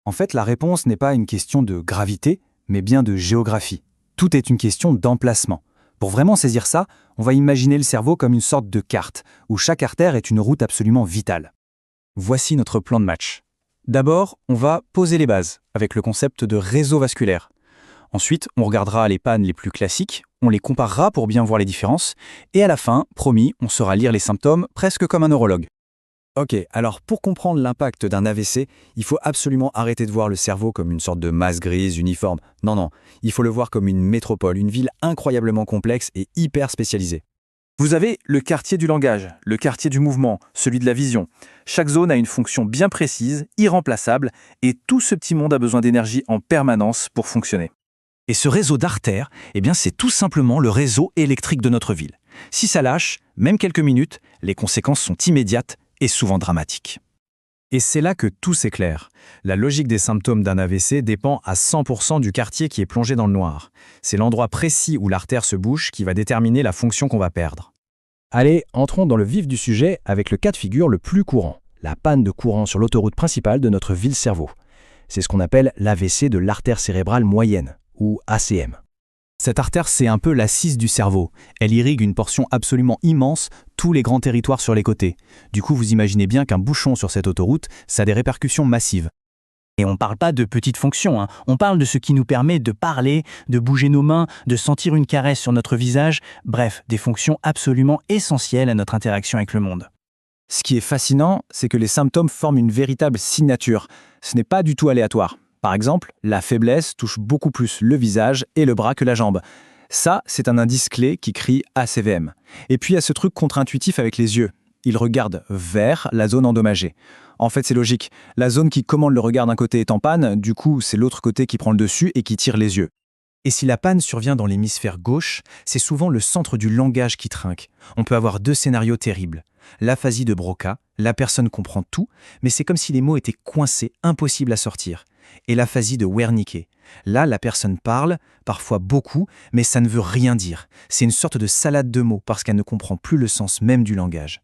En fait, la réponse n'est pas une question de gravité, mais bien de géographie. Tout est une question d'emplacement. Pour vraiment saisir ça, on va imaginer le cerveau comme une sorte de carte, où chaque artère est une route absolument vitale. Voici notre plan de match. D'abord, on va poser les bases, avec le concept de réseau vasculaire. Ensuite, on regardera les pannes les plus classiques, on les comparera pour bien voir les différences, et à la fin, promis, on saura lire les symptômes presque comme un neurologue. Ok, alors pour comprendre l'impact d'un AVC, il faut absolument arrêter de voir le cerveau comme une sorte de masse grise uniforme. Non, il faut le voir comme une métropole, une ville incroyablement complexe et hyper spécialisée. Vous avez le quartier du langage, le quartier du mouvement, celui de la vision. Chaque zone a une fonction bien précise, irremplaçable, et tout ce petit monde a besoin d'énergie en permanence pour fonctionner. Et ce réseau d'artères, c'est tout simplement le réseau électrique de notre ville. Si ça lâche, même quelques minutes, les conséquences sont immédiates et souvent dramatiques. Et c'est là que tout s'éclaire. La logique des symptômes d'un AVC dépend à 100% du quartier qui est plongé dans le noir. C'est l'endroit précis où l'artère se bouche qui va déterminer la fonction qu'on va perdre. Allez, entrons dans le vif du sujet avec le cas de figure le plus courant, la panne de courant sur l'autoroute principale de notre ville-cerveau. C'est ce qu'on appelle l'AVC de l'artère cérébrale moyenne, ou ACM. Cette artère, c'est un peu l'assise du cerveau. Elle irrigue une portion absolument immense, tous les grands territoires sur les côtés. Du coup, vous imaginez bien qu'un bouchon sur cette autoroute, ça a des répercussions massives. Et on ne parle pas de petites fonctions, on parle de ce qui nous permet de parler, de bouger nos mains, de sentir une caresse sur notre visage, bref, des fonctions absolument essentielles à notre interaction avec le monde. Ce qui est fascinant, c'est que les symptômes forment une véritable signature. Ce n'est pas du tout aléatoire. Par exemple, la faiblesse touche beaucoup plus le visage et le bras que la jambe. Ça, c'est un indice clé qui crie ACVM. Et puis il y a ce truc contre-intuitif avec les yeux. Ils regardent vers la zone endommagée. En fait, c'est logique. La zone qui commande le regard d'un côté est en panne, du coup, c'est l'autre côté qui prend le dessus et qui tire les yeux. Et si la panne survient dans l'hémisphère gauche, c'est souvent le centre du langage qui trinque. On peut avoir deux scénarios terribles. L'aphasie de Broca, la personne comprend tout, mais c'est comme si les mots étaient coincés, impossibles à sortir. Et l'aphasie de Wernicke. Là, la personne parle, parfois beaucoup, mais ça ne veut rien dire. C'est une sorte de salade de mots parce qu'elle ne comprend plus le sens même du langage.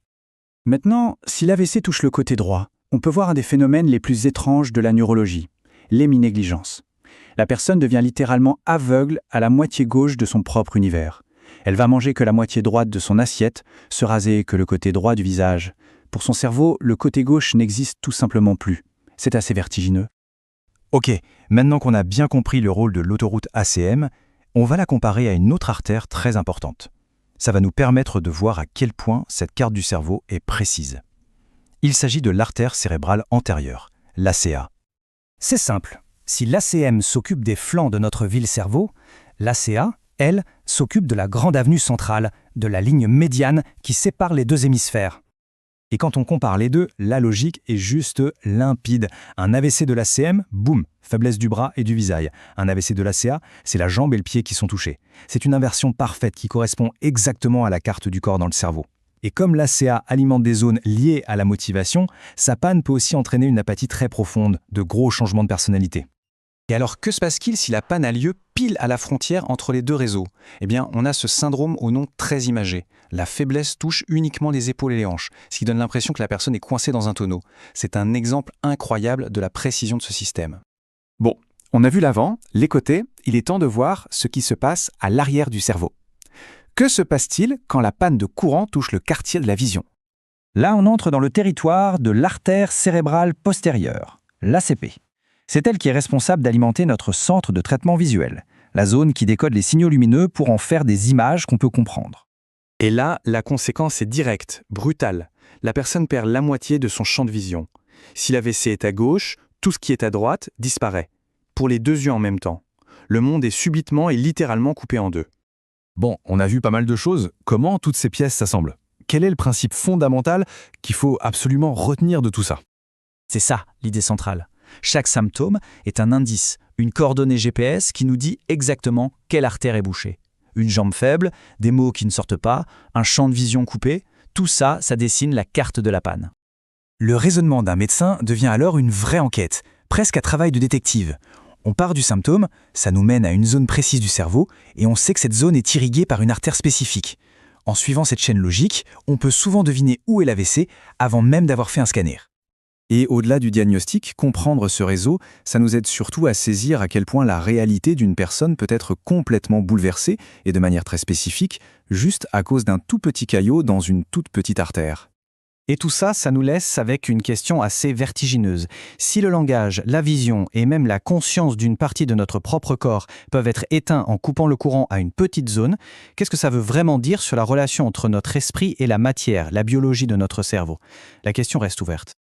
Maintenant, si l'AVC touche le côté droit, on peut voir un des phénomènes les plus étranges de la neurologie, l'héminégligence. La personne devient littéralement aveugle à la moitié gauche de son propre univers. Elle va manger que la moitié droite de son assiette, se raser que le côté droit du visage. Pour son cerveau, le côté gauche n'existe tout simplement plus. C'est assez vertigineux. Ok, maintenant qu'on a bien compris le rôle de l'autoroute ACM, on va la comparer à une autre artère très importante. Ça va nous permettre de voir à quel point cette carte du cerveau est précise. Il s'agit de l'artère cérébrale antérieure, l'ACA. C'est simple. Si l'ACM s'occupe des flancs de notre ville-cerveau, l'ACA, elle, s'occupe de la grande avenue centrale, de la ligne médiane qui sépare les deux hémisphères. Et quand on compare les deux, la logique est juste limpide. Un AVC de l'ACM, boum, faiblesse du bras et du visage. Un AVC de l'ACA, c'est la jambe et le pied qui sont touchés. C'est une inversion parfaite qui correspond exactement à la carte du corps dans le cerveau. Et comme l'ACA alimente des zones liées à la motivation, sa panne peut aussi entraîner une apathie très profonde, de gros changements de personnalité. Et alors, que se passe-t-il si la panne a lieu pile à la frontière entre les deux réseaux ? On a ce syndrome au nom très imagé. La faiblesse touche uniquement les épaules et les hanches, ce qui donne l'impression que la personne est coincée dans un tonneau. C'est un exemple incroyable de la précision de ce système. Bon, on a vu l'avant, les côtés, il est temps de voir ce qui se passe à l'arrière du cerveau. Que se passe-t-il quand la panne de courant touche le quartier de la vision ? Là, on entre dans le territoire de l'artère cérébrale postérieure, l'ACP. C'est elle qui est responsable d'alimenter notre centre de traitement visuel, la zone qui décode les signaux lumineux pour en faire des images qu'on peut comprendre. Et là, la conséquence est directe, brutale. La personne perd la moitié de son champ de vision. Si l'AVC est à gauche, tout ce qui est à droite disparaît. Pour les deux yeux en même temps. Le monde est subitement et littéralement coupé en deux. Bon, on a vu pas mal de choses. Comment toutes ces pièces s'assemblent ? Quel est le principe fondamental qu'il faut absolument retenir de tout ça ? C'est ça, l'idée centrale. Chaque symptôme est un indice, une coordonnée GPS qui nous dit exactement quelle artère est bouchée. Une jambe faible, des mots qui ne sortent pas, un champ de vision coupé, tout ça, ça dessine la carte de la panne. Le raisonnement d'un médecin devient alors une vraie enquête, presque un travail de détective. On part du symptôme, ça nous mène à une zone précise du cerveau, et on sait que cette zone est irriguée par une artère spécifique. En suivant cette chaîne logique, on peut souvent deviner où est l'AVC avant même d'avoir fait un scanner. Et au-delà du diagnostic, comprendre ce réseau, ça nous aide surtout à saisir à quel point la réalité d'une personne peut être complètement bouleversée, et de manière très spécifique, juste à cause d'un tout petit caillot dans une toute petite artère. Et tout ça, ça nous laisse avec une question assez vertigineuse. Si le langage, la vision et même la conscience d'une partie de notre propre corps peuvent être éteints en coupant le courant à une petite zone, qu'est-ce que ça veut vraiment dire sur la relation entre notre esprit et la matière, la biologie de notre cerveau? La question reste ouverte.